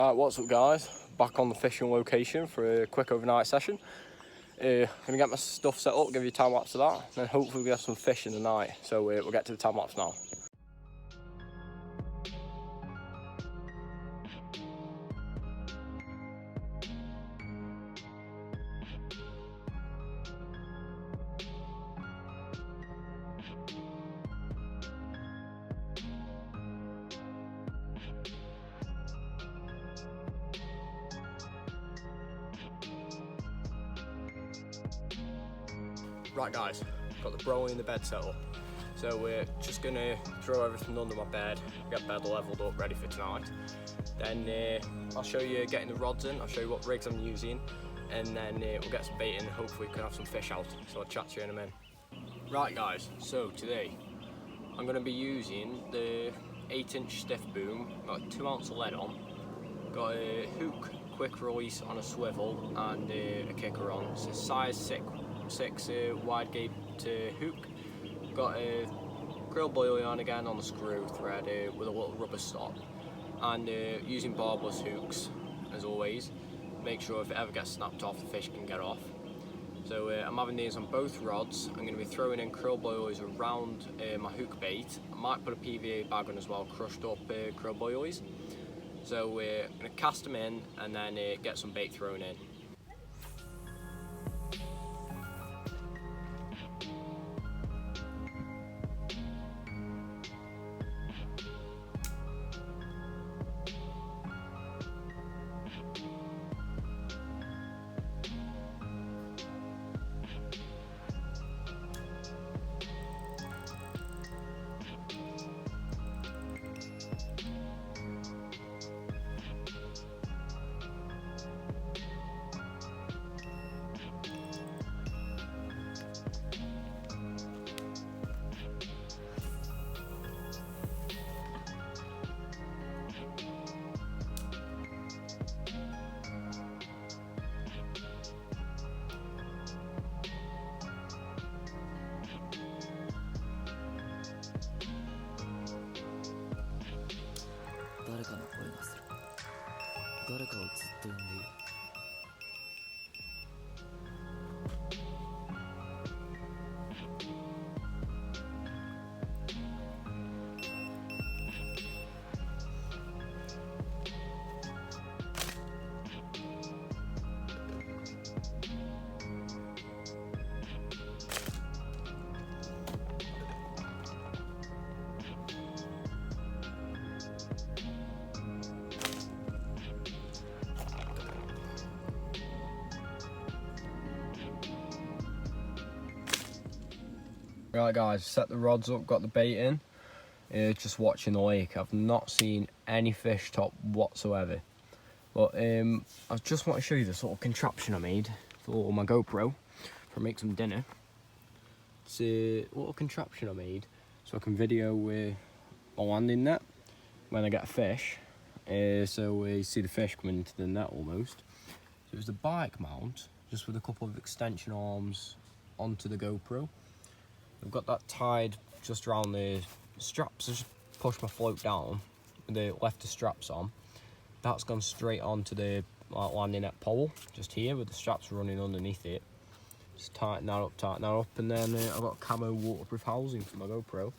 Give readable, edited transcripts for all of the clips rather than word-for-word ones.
Alright, what's up guys? Back on the fishing location for a quick overnight session. Gonna get my stuff set up, give you a time lapse of that, and then hopefully we have some fish in the night. So we'll get to the time lapse now. Right guys, got the broly in the bed set up. So we're just gonna throw everything under my bed, get bed leveled up, ready for tonight. Then I'll show you getting the rods in, I'll show you what rigs I'm using, and then we'll get some bait in and hopefully we can have some fish out. So I'll chat to you in a minute. Right guys, so today I'm gonna be using the 8-inch stiff boom, got a 2-ounce of lead on, got a hook quick release on a swivel and a kicker on. It's a size 6 wide gauge hook. Got a grill buoy on again on the screw thread with a little rubber stop, and using barbless hooks as always. Make sure if it ever gets snapped off, the fish can get off. So I'm having these on both rods. I'm going to be throwing in krill buoys around my hook bait. I might put a PVA bag on as well, crushed up krill buoys. So we're going to cast them in and then get some bait thrown in. Right guys, set the rods up, got the bait in. Just watching the lake. I've not seen any fish top whatsoever. But I just want to show you the sort of contraption I made for my GoPro for make some dinner. It's a little contraption I made so I can video my landing net when I get a fish. So you see the fish coming into the net almost. So it was a bike mount just with a couple of extension arms onto the GoPro. I've got that tied just around the straps. I just push my float down with the left straps on. That's gone straight onto the landing net pole just here with the straps running underneath it. Just tighten that up, and then I've got camo waterproof housing for my GoPro.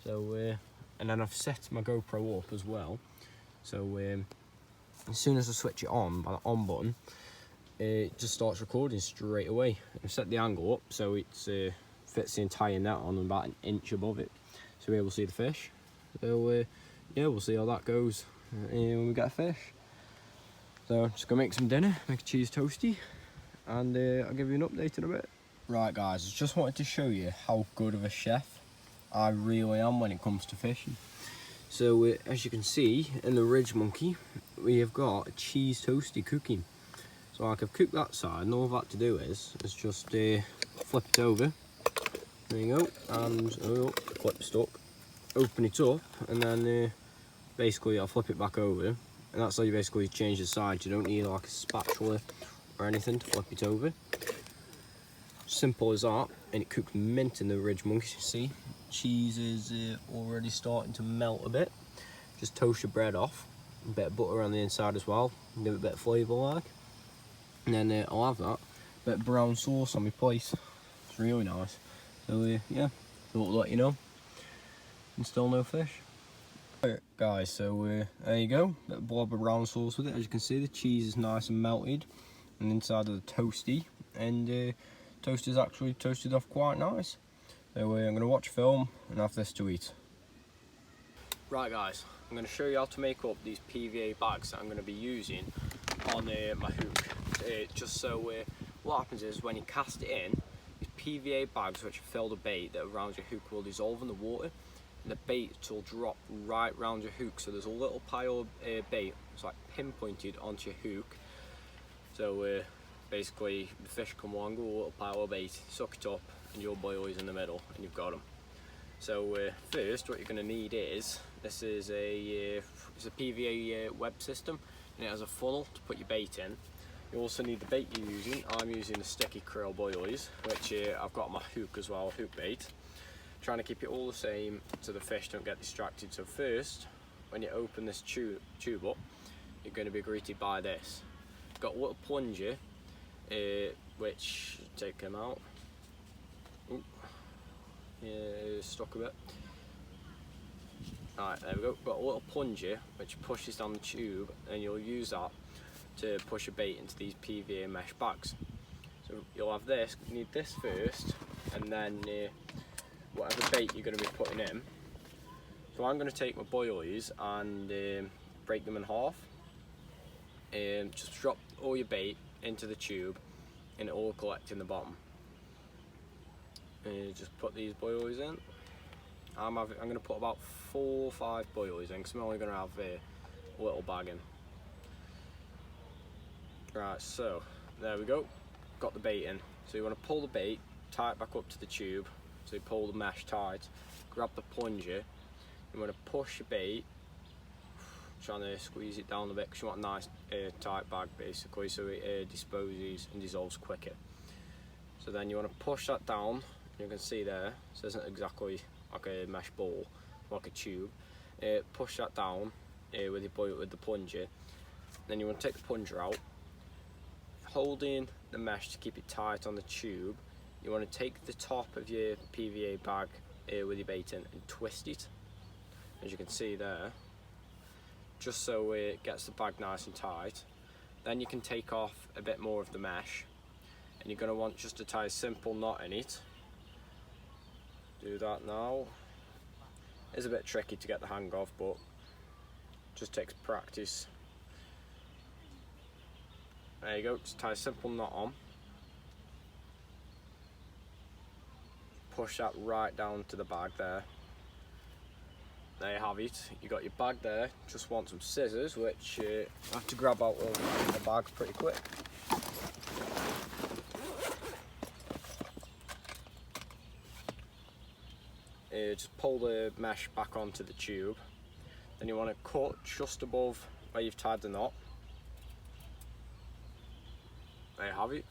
So and then I've set my GoPro up as well. So as soon as I switch it on by the on button, it just starts recording straight away. I've set the angle up so it's fits the entire net on about an inch above it, so we're able to see the fish. So yeah, we'll see how that goes when we get a fish. So I'm just gonna make some dinner, make a cheese toasty, and I'll give you an update in a bit. Right guys, I just wanted to show you how good of a chef I really am when it comes to fishing. So as you can see in the Ridge Monkey, we have got a cheese toasty cooking. So like I've cooked that side, and all I've had to do is just flip it over. There you go, and flip stuck. Open it up, and then basically I'll flip it back over, and that's how you basically change the sides. You don't need like a spatula or anything to flip it over. Simple as that, and it cooks mint in the Ridge Monks. You see, cheese is already starting to melt a bit. Just toast your bread off, a bit of butter on the inside as well, give it a bit of flavour like. And then I'll have that, bit of brown sauce on my plate. It's really nice. So yeah, thought I'd let you know. And still no fish. Right, guys, so there you go, bit of blob of brown sauce with it. As you can see, the cheese is nice and melted, and inside of the toasty, and toast is actually toasted off quite nice. So I'm going to watch a film and have this to eat. Right guys, I'm going to show you how to make up these PVA bags that I'm going to be using on my hook. Just so what happens is when you cast it in, these PVA bags which fill the bait that around your hook will dissolve in the water, and the bait will drop right round your hook. So there's a little pile of bait, it's like pinpointed onto your hook. So basically the fish come along with a little pile of bait, suck it up, and your boilies in the middle, and you've got them. So first, what you're going to need is, this is it's a PVA web system, and it has a funnel to put your bait in. You also need the bait you're using. I'm using the sticky krill boilies, which I've got on my hook as well, hook bait. Trying to keep it all the same so the fish don't get distracted. So first, when you open this tube up, you're going to be greeted by this. Got a little plunger, which, take them out. Ooh. Yeah, stuck a bit. Alright, there we go. Got a little plunger which pushes down the tube, and you'll use that to push a bait into these PVA mesh bags. So you'll have this, you need this first, and then whatever bait you're going to be putting in. So I'm going to take my boilies and break them in half. Just drop all your bait into the tube and it will collect in the bottom. Just put these boilies in. I'm going to put about 4 or 5 boilies in because I'm only going to have a little bag in. Right, so there we go, got the bait in. So you want to pull the bait, tie it back up to the tube, so you pull the mesh tight, grab the plunger, you want to push your bait, trying to squeeze it down a bit because you want a nice tight bag basically, so it disposes and dissolves quicker. So then you want to push that down. You can see there, so it isn't exactly like a mesh ball, like a tube. Push that down with the plunger. Then you want to take the plunger out, holding the mesh to keep it tight on the tube. You want to take the top of your PVA bag with your bait in and twist it, as you can see there, just so it gets the bag nice and tight. Then you can take off a bit more of the mesh, and you're going to want just to tie a simple knot in it. Do that now. It's a bit tricky to get the hang of, but just takes practice. There you go, just tie a simple knot on. Push that right down to the bag there. There you have it. You got your bag there. Just want some scissors, which I have to grab out of the bag pretty quick. Just pull the mesh back onto the tube. Then you want to cut just above where you've tied the knot. There you have it,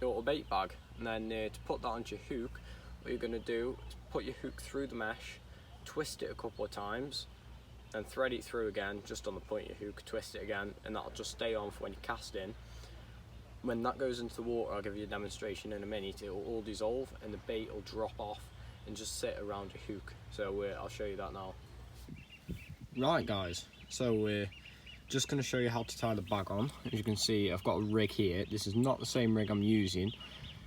your little bait bag. And then to put that onto your hook, what you're going to do is put your hook through the mesh, twist it a couple of times, then thread it through again just on the point of your hook, twist it again, and that'll just stay on for when you cast in. When that goes into the water, I'll give you a demonstration in a minute, it will all dissolve and the bait will drop off and just sit around your hook. So I'll show you that now. Right guys, so just going to show you how to tie the bag on. As you can see, I've got a rig here. This is not the same rig I'm using.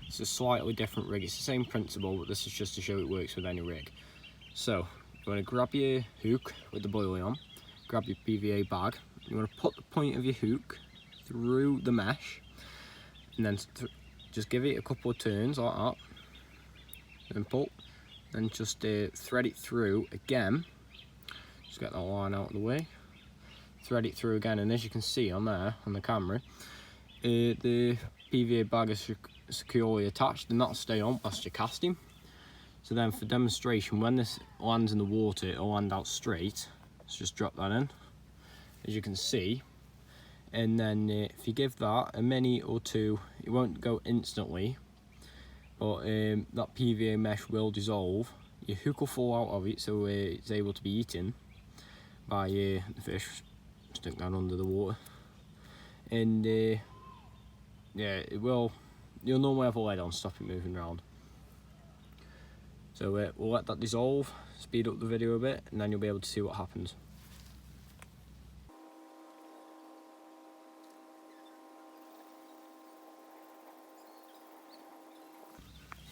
It's a slightly different rig. It's the same principle, but this is just to show it works with any rig. So you want to grab your hook with the boilie on, grab your PVA bag. You want to put the point of your hook through the mesh, and then just give it a couple of turns like that. Then pull, then just thread it through again. Just get that line out of the way. Thread it through again, and as you can see on there on the camera, the PVA bag is securely attached and that'll stay on whilst you're casting. So then for demonstration, when this lands in the water, it'll land out straight. Let's just drop that in, as you can see. And then if you give that a minute or two, it won't go instantly, but that PVA mesh will dissolve. Your hook will fall out of it, so it's able to be eaten by the fish. Stick that under the water, and yeah, you'll normally have a lid on, stop it moving around. So we'll let that dissolve, speed up the video a bit, and then you'll be able to see what happens.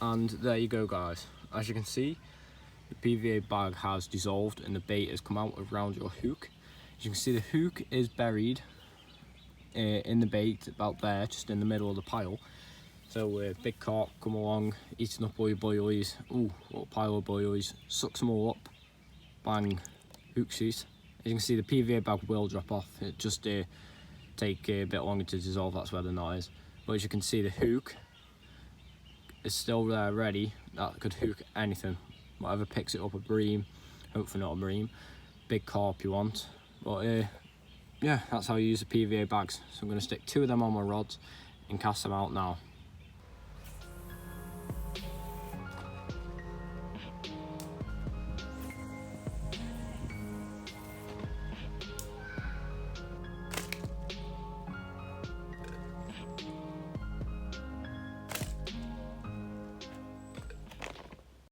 And there you go, guys. As you can see, the PVA bag has dissolved and the bait has come out around your hook. As you can see, the hook is buried in the bait about there, just in the middle of the pile. So big carp come along, eating up all your boilies. Ooh, what a pile of boilies. Sucks them all up. Bang, hook seat. As you can see, the PVA bag will drop off. It just take a bit longer to dissolve, that's where the knot is. But as you can see, the hook is still there ready. That could hook anything, whatever picks it up, a bream, hopefully not a bream, big carp you want. But yeah, that's how you use the PVA bags. So I'm going to stick 2 of them on my rods and cast them out now.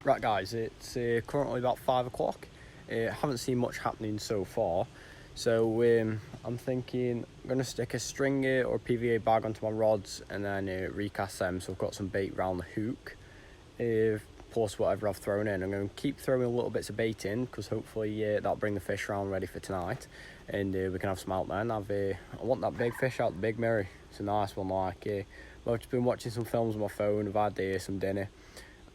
Right guys, it's currently about 5 o'clock. Haven't seen much happening so far, so I'm thinking I'm going to stick a stringer or PVA bag onto my rods and then recast them, so I've got some bait around the hook, plus whatever I've thrown in. I'm going to keep throwing little bits of bait in, because hopefully that'll bring the fish around ready for tonight, and we can have some out there. And I want that big fish out, the big mirror. It's a nice one. Like I've just been watching some films on my phone, I've had some dinner.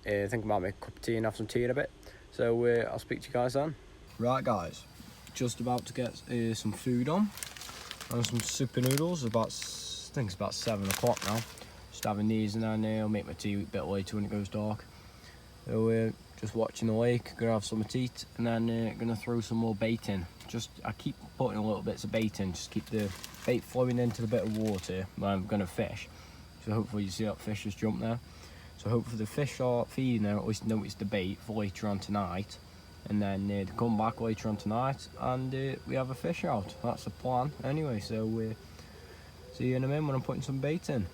I think I might make a cup of tea and have some tea in a bit. So I'll speak to you guys then. Right guys, just about to get some food on and some super noodles. I think it's about 7 o'clock now. Just having these, and then I'll make my tea a bit later when it goes dark. So just watching the lake, gonna have some tea, and then gonna throw some more bait in. I keep putting a little bits of bait in, just keep the bait flowing into the bit of water where I'm gonna fish. So hopefully you see that fish just jump there. So hopefully the fish are feeding there, at least notice the bait for later on tonight. And then they come back later on tonight and we have a fish out. That's the plan anyway, so see you in a minute when I'm putting some bait in.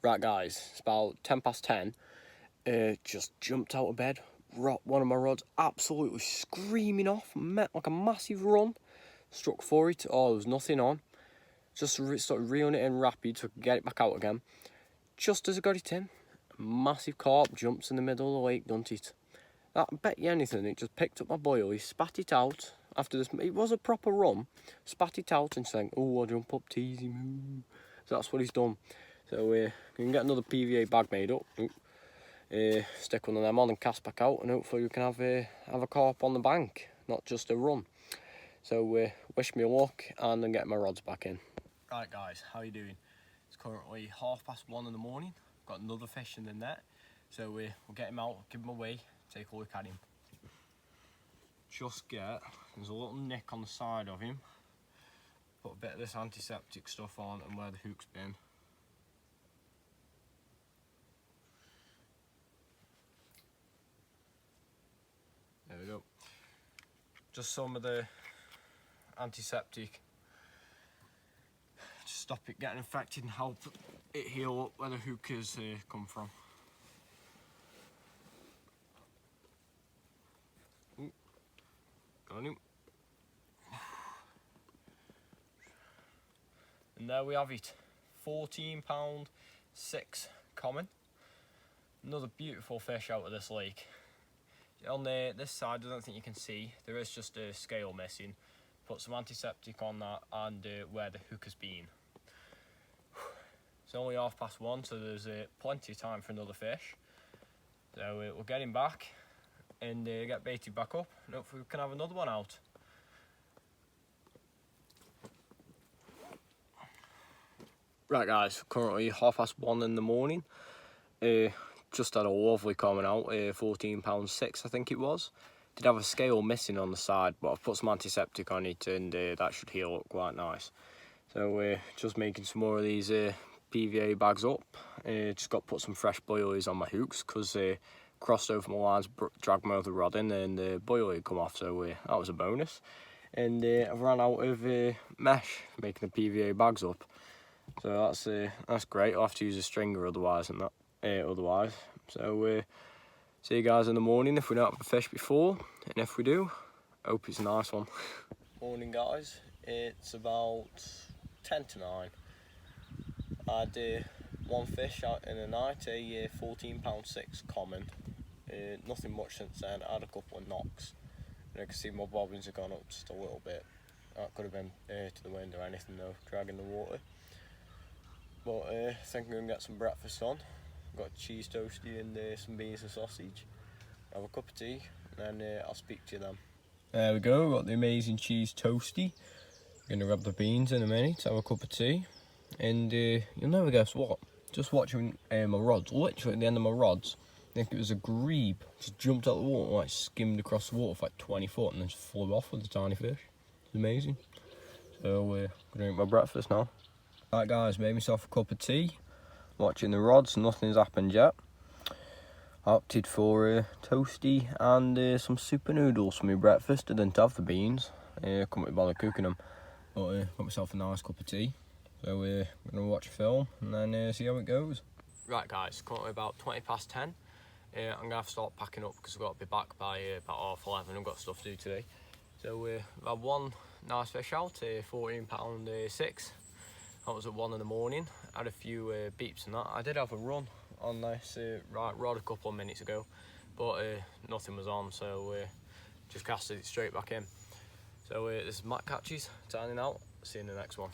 Right guys, it's about 10 past 10. Just jumped out of bed, one of my rods absolutely screaming off, met like a massive run, struck for it. Oh, there was nothing on. Just started reeling it in rapid so I could get it back out again. Just as I got it in, a massive carp jumps in the middle of the lake, doesn't it? I bet you anything, it just picked up my boil, he spat it out. After this, it was a proper run, spat it out and saying, oh, I'll jump up, teasy moo. So that's what he's done. So we can get another PVA bag made up, stick one of them on and cast back out, and hopefully we can have a carp on the bank, not just a run. So wish me luck, and then get my rods back in. Right guys, how you doing? It's currently 1:30 in the morning. Got another fish in the net, so we'll get him out, give him away, take a look at him. There's a little nick on the side of him. Put a bit of this antiseptic stuff on and where the hook's been. There we go. Just some of the antiseptic to stop it getting infected and help it heal up where the hook has come from. Ooh. Got him. And there we have it. 14 pound 6 common. Another beautiful fish out of this lake. On this side, I don't think you can see, there is just a scale missing. Put some antiseptic on that and where the hook has been. It's only 1:30, so there's plenty of time for another fish. So we'll get him back and get baited back up, and hopefully we can have another one out. Right guys, currently 1:30 in the morning. just had a lovely coming out, £14.6 I think it was. Did have a scale missing on the side, but I've put some antiseptic on it, and that should heal up quite nice. So just making some more of these PVA bags up. Just got to put some fresh boilies on my hooks, because crossed over my lines, dragged my other rod in, and the boilie had come off, so that was a bonus. And I've run out of mesh for making the PVA bags up, so that's great. I'll have to use a stringer otherwise, So see you guys in the morning if we don't have a fish before, and if we do, hope it's a nice one. Morning guys, it's about 10 to 9. I had one fish out in the night, a £14.6 common. Nothing much since then. I had a couple of knocks, and I can see my bobbins have gone up just a little bit. That could have been to the wind or anything though, dragging the water. But I think I'm going to get some breakfast on. I've got cheese toasty and some beans and sausage. Have a cup of tea, and then I'll speak to you then. There we go, got the amazing cheese toasty. I'm going to rub the beans in a minute, have a cup of tea, and you'll never guess what. Just watching my rods, literally at the end of my rods, I think it was a grebe, just jumped out of the water, like skimmed across the water for like 20 foot and then just flew off with a tiny fish. It's amazing. So I'm going to drink my breakfast now. Right guys, made myself a cup of tea, watching the rods, nothing's happened yet. I opted for toasty and some super noodles for my breakfast. I didn't have the beans, I couldn't bother cooking them, but got myself a nice cup of tea. So we're going to watch a film and then see how it goes. Right guys, currently about 20 past 10. I'm going to have to start packing up because I've got to be back by about 11:30. I've got stuff to do today. So I've had one nice fish out, £14.6. That was at 1 in the morning. Had a few beeps and that. I did have a run on this rod a couple of minutes ago, but nothing was on, so just casted it straight back in. So this is Matt Catches, signing out. See you in the next one.